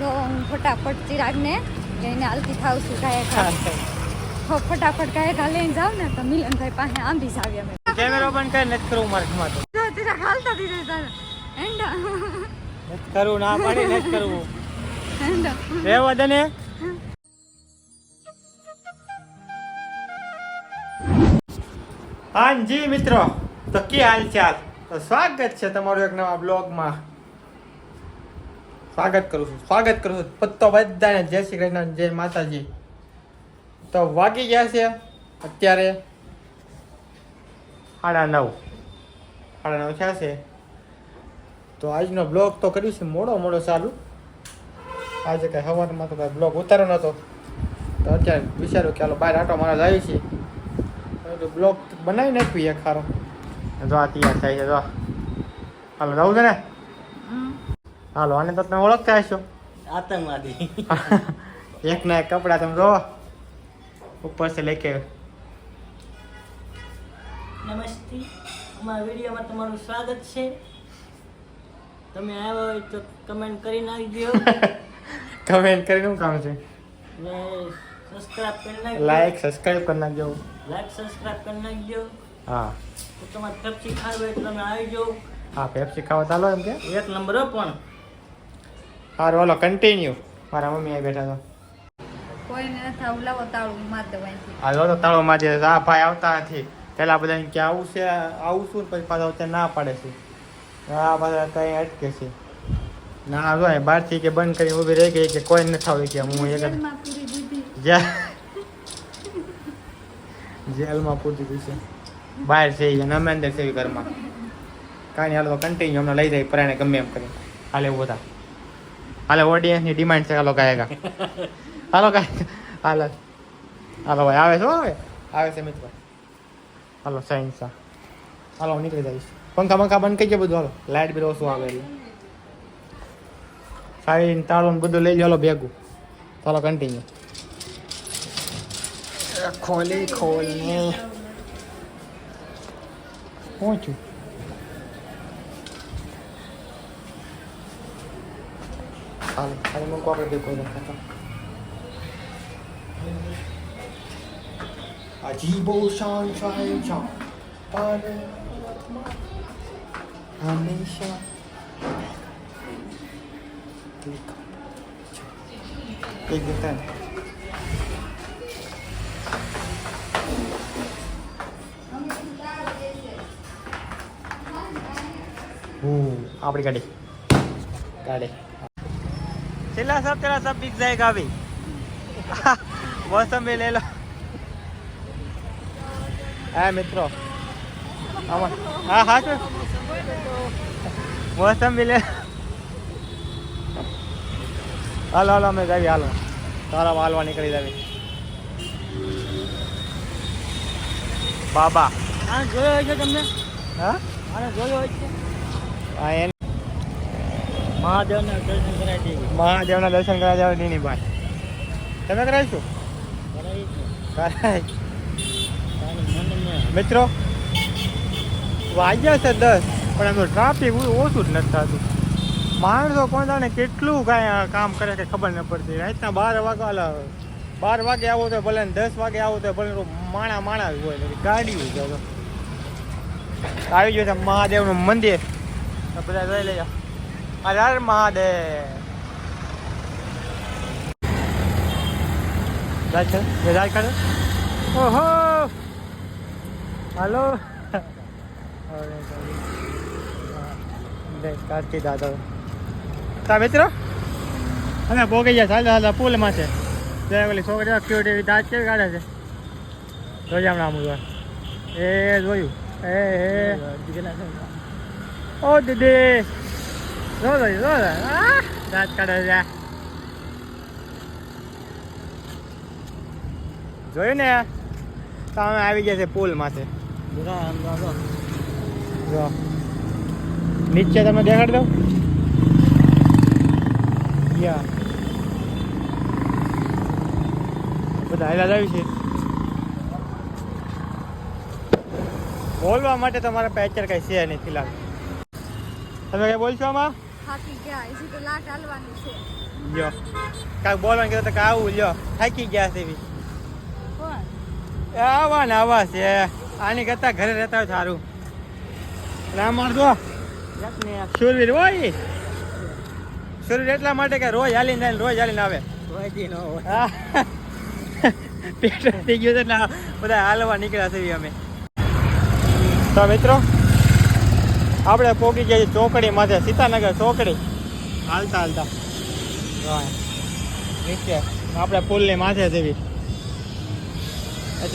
જો હું ફટાફટ ચિરાગને લઈને હાલતી થાવ છું ગાયક ફટાફટ ગાયક લઈને જાવ ને તો મિલનભાઈ પાસે આંબી જાવી અમે કેમેરો બંધ કરી નથી કરવું મારે માં તો જો ચિરાગ હાલતા દીધો તારે એન્ડા નથી કરવું ના પાડી નથી કરવું એન્ડા રેવા દે ને જી મિત્રો તો કે હાલ ચાલ તો સ્વાગત છે તમારું એક નવા બ્લોગમાં સ્વાગત કરું છું પત્તો બધાને જય શ્રી કૃષ્ણ જય માતાજી તો વાગી ગયા છે અત્યારે 9:30 થયા છે તો આજનો બ્લોગ તો કર્યું છે મોડો ચાલુ આજે કઈ સવારમાં તો કઈ બ્લોગ ઉતારો નતો તો અત્યારે વિચાર્યું કે હાલો બહાર આટો મારા જાય છે બ્લોગ બનાવી નાખ્યું એક ખારો જો આ તૈયાર થાય છે જો હાલો જવું છે ને હાલો આને તો તમે ઓળખતા હશો આતંકવાદી એક ના એક કપડા તમે જો ઉપર से लेके નમસ્તે અમારા વિડીયોમાં તમારું સ્વાગત છે તમે આવ્યા હોય તો કમેન્ટ કરી નાખજો કમેન્ટ કરીને શું કામ છે ને સબસ્ક્રાઇબ કરી નાખજો લાઈક સબસ્ક્રાઇબ કરી નાખજો સબસ્ક્રાઇબ કરી નાખજો હા તો તમારે પેપ્સી ખાવી હોય તો તમે આવી જાઓ હા પેપ્સી ખાવા ચાલો એમ કે એક નંબર હો પણ સારું હાલો કન્ટિન્યુ મારા મમ્મી અહીં બેઠા હતા કોઈને નથી આવું લાવો તાળું માર દવાથી હાલો તો તાળો માં જે આ ભાઈ આવતા નથી પેલા બધા કે આવું છું પછી પાછા અત્યારે ના પાડે છે આ બધા કઈ અટકે છે ના જો બહારથી કે બંધ કરી ઊભી રહી ગઈ કે કોઈ નથી આવી કે હું એક જેલમાં પૂરી દીધી જેલમાં પૂરી દીધી છે બહાર છે અને અમે અંદર છે ઘરમાં કાંઈ હાલો તો કન્ટિન્યુ અમને લઈ જાય પરાણે ગમે એમ કરી હાલે એવું બધા હાલે ઓડિયન્સની ડિમાન્ડ છે હાલો ગાયકા હાલો ગાય હાલો હાલો ભાઈ આવે છે હવે આવે છે મિત્રો હાલો સાયન્સ હાલો હું નીકળી જઈશ પંખા બંધ કરી જાય બધું હાલો લાઇટ બિલ ઓછું આવે એટલે સાઈન તાળો ને બધું લઈ લો હાલો ભેગું ચાલો કન્ટિન્યુ ખોલી પહોંચું હાલો ખાલી મૂકો આપણે દેખો દેખાતા અજીબો શાન શહેનશાહ પર હંમેશા એક દેખતા ને આપણી ગાડી चला सब तेरा सब बिक जाएगा अभी मौसम भी ले लो हाँ मित्रों हाँ हाँ तो मौसम भी ले हालो हालो मैं जावी हालो तारा हालवा निकली जावी बाबा આ જોયો હોય છે તમને હા આને જોયો હોય છે આ એને મહાદેવના દર્શન કરાવી દેવી મહાદેવના દર્શન કરવા જાવ નહીં ભાઈ તમે કરાવીશું કરાવી છે કરાય તારું મનને મિત્રો વાગ્યા છે 10 પણ એમનું ટ્રાફિક ઓછું જ નથી થતું માણસો કોણ જાણે કેટલું કાંઈ કામ કરે કે ખબર ન પડતી રાતના 12 વાગે આવો તો ભલે ને 10 વાગે આવો તો ભલે માણા જ હોય ગાડી હોય તો આવી ગયું છે મહાદેવનું મંદિર તો બધા જોઈ લેજો હર હર મહાદેવ જાય કરે ઓહો હાલો કાર્તિક દાદા તા મિત્રો અમે ભોગી ગયા ચાલ પુલમાં છે ઓલી છોકરી ક્યુટી દાંત કેવી કાઢે છે જોઈ હમણાં આમ એ જોયું ઓ દીદી જો દાંત કાઢે છે જોયું ને તો અમે આવી ગયા છે પુલમાં છે જો નીચે તમને દેખાડી દઉં યા બધા હાઈલાઈટ આવી છે બોલવા માટે તમારા પાસે અત્યારે કઈ છે નહીં ફિલહાલ તમે કઈ બોલશો આમાં થાકી ગયા હજી તો લાટ હાલવાની છે લ્યો કાંઈક બોલવાનું કીધું તો કે આવું લ્યો થાકી ગયા છે એવી આવા ને આવા છે આની કરતા ઘરે રહેતા હોય સારું રામણ તો સુરવીર હોય સુરવીર એટલા માટે કે રોજ હાલીને જાય રોજ હાલીને આવે પેટ થઈ ગયું છે એટલે બધા હાલવા નીકળ્યા છે અમે તો મિત્રો આપણે પોગી ગયા છીએ ચોકડી માથે સીતાનગર ચોકડી હાલતા હાલતા નીચે આપણે પુલની માથે જેવી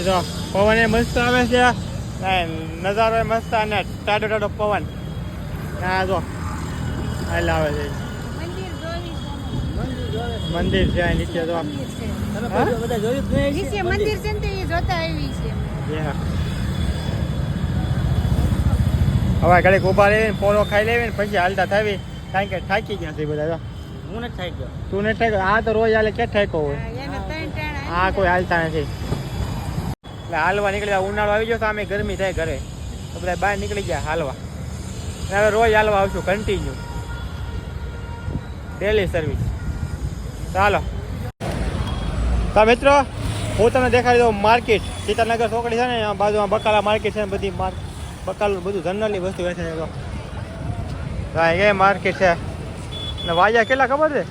તો પવન એ મસ્ત આવે છે નજારો મસ્ત અને ટાઢો ટાઢો પવન હા જો હાલ આવે છે મંદિર છે નીચે તો મંદિર છે ને એ જોતા આવી છે હવે ઘડીક ઉભા રહીને પોરો ખાઈ લેવી ને પછી હાલતા થાવી કારણ કે થાકી ગયા છે બધા હું નથી થઈ ગયો તું નથી થાક્યો આ તો રોજ હાલે ક્યાં થાક્યો હોય આ કોઈ હાલતા નથી એટલે હાલવા નીકળી ઉનાળો આવી ગયો સામે ગરમી થાય ઘરે તો બધા બહાર નીકળી ગયા હાલવા હવે રોજ હાલવા આવશું કન્ટિન્યુ ડેલી સર્વિસ ચાલો તો મિત્રો હું તમને દેખાડી દઉં માર્કેટ સીતાનગર ચોકડી છે ને બાજુમાં બકાલા માર્કેટ છે ને બધી બકાલું બધું જનરલી વસ્તુ વેચે છે માર્કેટ છે ને વાગ્યા કેટલા ખબર છે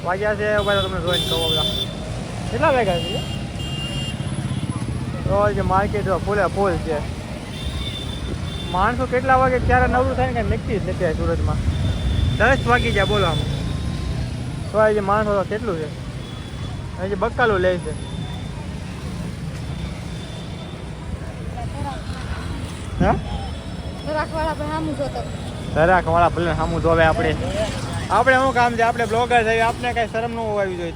વાગ્યા છે તમને જોઈને કહો બધા કેટલા વાગ્યા છે રોજ માર્કેટ ફૂલે ફૂલ છે માણસો કેટલા વાગે ક્યારે નવરું થાય ને કઈ નક્કી જ નથી સુરતમાં 10 વાગી જાય બોલો આમ તો આજે માણસો કેટલું છે હજી બકાલું લે છે હા તરાક વાળા ભલે સામું જોવે આપણે શું કામ છે આપણે બ્લોગર છે આપણે કઈ શરમ ન હોવી જોઈએ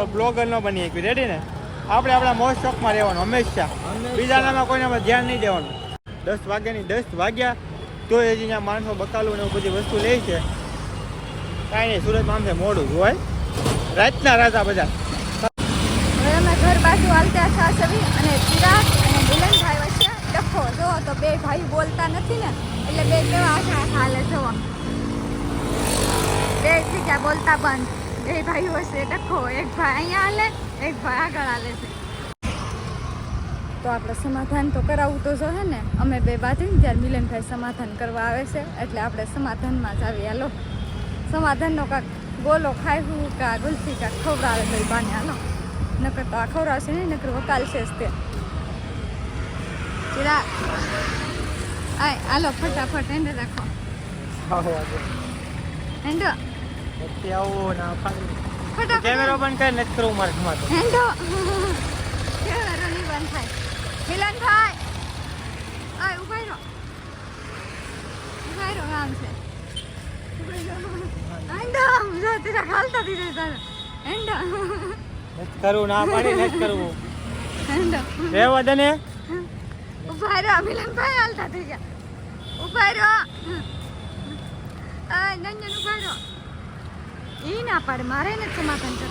બ્લોગર ન બની શકીએ રેડી ને આપણે આપણા મોજ શોખમાં રહેવાનું હંમેશા બીજાનામાં કોઈનામાં ધ્યાન નહીં દેવાનું 10 વાગ્યાની 10 વાગ્યા તો હજી અહીંયા માણસો બકાલું ને એવું બધી વસ્તુ લે છે કાંઈ નહીં સુરતમાં આમ છે મોડું હોય રાતના રાજા બધા હવે અમે ઘર બાજુ હાલતા છાસવી અને ચિરાગ અને મિલનભાઈ વચ્ચે ડખો જો તો બે ભાઈ બોલતા નથી ને એટલે બે કેવા આખા હાલે જોવા બે જગ્યા બોલતા બંધ બે ભાઈ વચ્ચે ડખો એક ભાઈ અહીંયા હાલે એક ભાઈ આગળ હાલે છે તો આપણે સમાધાન તો કરાવવું તો જોઈએ ને અમે બે બાજુ ત્યારે મિલનભાઈ સમાધાન કરવા આવે છે એટલે આપણે સમાધાનમાં જ આવીએ હાલો સમાધાનનો કાંક ગોલો ખાવું કા ગુલ્ફી કાંક ખવડાવે ભાઈ બાને હાલો નકર તો આ ખવડાવશે નહીં નકર વકાલશે જ તે ચિરાગ આય હાલો ફટાફટ હેન્ડ રાખો હેન્ડ ફટાફટ કેમેરો બંધ કરી નથી કરવું મારે હેન્ડ કેમેરો નહીં બંધ થાય મિલનભાઈ આય ઉભા રહો આમ છે હાલતા દીધે કરવું ના પાડી નથી કરવું રેવા દે ને ઉભા રહો મિલનભાઈ હાલતા થઈ ગયા ઉભા રહો નંજન ઉભા રહો ઈ ના પાડે મારે ને સમાધાન કરે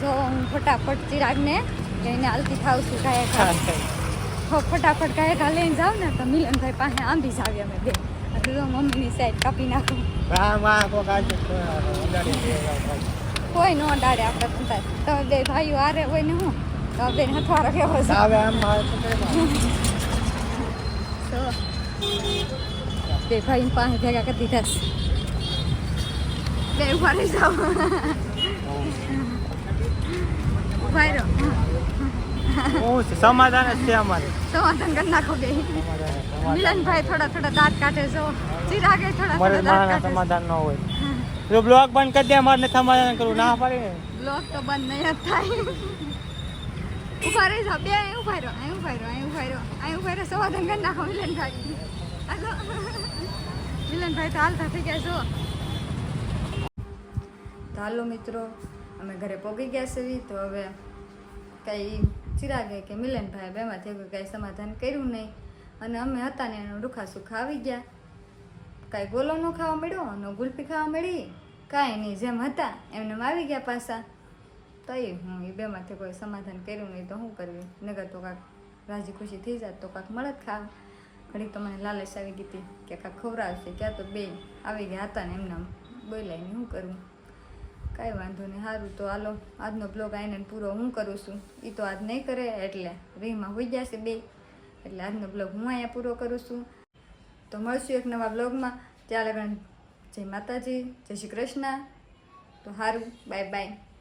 જો હું ફટાફટ ચિરાગને લઈને હાલતી થાવ છું કાંઈ ફટાફટ કાંઈ લઈને જાવ ને તો મિલનભાઈ પાસે આંબી જ આવી અમે બે એટલે મમ્મીની સાઈડ કાપી નાખું કોઈ નો ડાડે આપણે તમે બે ભાઈઓ હારે હોય ને હું તો બે હથવારો કેવો છે બે ભાઈ પાસે ભેગા કરી દીધા બે ઉભા રહી જાઓ ઉભા રહો સમાધાન જ છે અમારે સમાધાન કરી નાખો બે મિલનભાઈ થોડા દાંત કાઢે છો ચિરાગે થોડા દાંત કાઢે સમાધાન ન હોય તો બ્લોગ બંધ કરી દે મારે સમાધાન કરવું ના પાડે બ્લોગ તો બંધ નહીં જ થાય ઉભા રહી જાઓ બે ઉભા રહો સમાધાન કરી નાખો મિલનભાઈ મિલનભાઈ તો હાલતા થઈ ગયા છો તો હાલો મિત્રો અમે ઘરે પહોંચી ગયા છીએ તો હવે કંઈ ચિરાગે કે મિલનભાઈ બેમાંથી કંઈ સમાધાન કર્યું નહીં અને અમે હતા ને એનું રૂખા સુખા આવી ગયા કાંઈ ગોલો ન ખાવા મળ્યો ન ગુલ્ફી ખાવા મળી કાંઈ નહીં જેમ હતા એમને આવી ગયા પાછા તો એ હું એ બેમાંથી કોઈ સમાધાન કર્યું નહીં તો શું કરવી નગર તો કાંક રાજી ખુશી થઈ જાય તો કાંક મળે જ ખાવા ઘડીક તો મને લાલચ આવી ગઈ હતી કે કાંક ખવડાવશે ક્યાં તો બે આવી ગયા હતા ને એમના બોલાઈને શું કરવું કાંઈ વાંધો નહીં. સારું તો હાલો આજનો બ્લોગ આઈને પૂરો હું કરું છું. એ તો આજ નહીં કરે એટલે રીમાં હોઈ જશે બે, એટલે આજનો બ્લોગ હું અહીંયા પૂરો કરું છું. તો મળશું એક નવા બ્લોગમાં. ત્યાં લગન જય માતાજી, જય શ્રી કૃષ્ણ. તો સારું, બાય બાય.